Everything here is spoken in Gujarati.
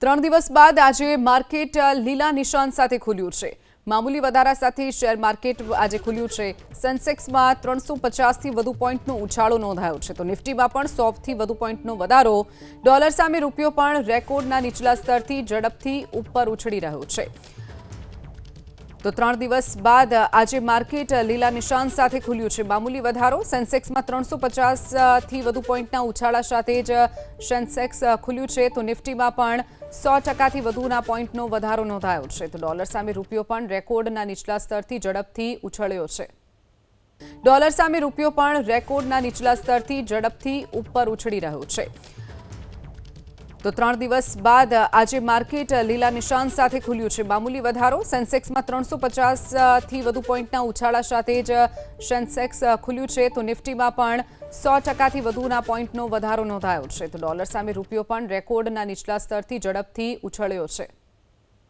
3 દિવસ બાદ આજે માર્કેટ લીલા નિશાન સાથે ખુલ્યું છે। મામૂલી વધારા સાથે શેર માર્કેટ આજે ખુલ્યું છે। સેન્સેક્સમાં 350 થી વધુ પોઈન્ટનો ઉછાળો નોંધાયો છે તો નિફ્ટીમાં પણ 100 થી વધુ પોઈન્ટનો વધારો। ડોલર સામે રૂપિયો પણ રેકોર્ડના નીચલા સ્તરથી ઝડપથી ઉપર ઉછળી રહ્યો છે। તો 3 દિવસ બાદ આજે માર્કેટ લીલા નિશાન સાથે ખુલ્યું છે। મામૂલી વધારો સેન્સેક્સમાં 350 થી વધુ પોઈન્ટના ઉછાળા સાથે જ સેન્સેક્સ ખુલ્યું છે તો નિફ્ટીમાં પણ 100% થી વધુના પોઈન્ટનો વધારો નોંધાયો છે તો ડોલર સામે રૂપિયો પણ રેકોર્ડના નીચલા સ્તરથી ઝડપથી ઉછળ્યો છે। ડોલર સામે રૂપિયો પણ રેકોર્ડના નીચલા સ્તરથી ઝડપથી ઉપર ઉછળી રહ્યો છે। તો 3 દિવસ બાદ આજે માર્કેટ લીલા નિશાન સાથે ખુલ્યું છે। મામૂલી વધારો સેન્સેક્સમાં 350 થી વધુ પોઈન્ટના ઉછાળા સાથે જ સેન્સેક્સ ખુલ્યું છે તો નિફ્ટીમાં પણ 100% થી વધુના પોઈન્ટનો વધારો નોંધાયો છે તો ડોલર સામે રૂપિયો પણ રેકોર્ડના નીચલા સ્તરથી ઝડપથી ઉછળ્યો છે।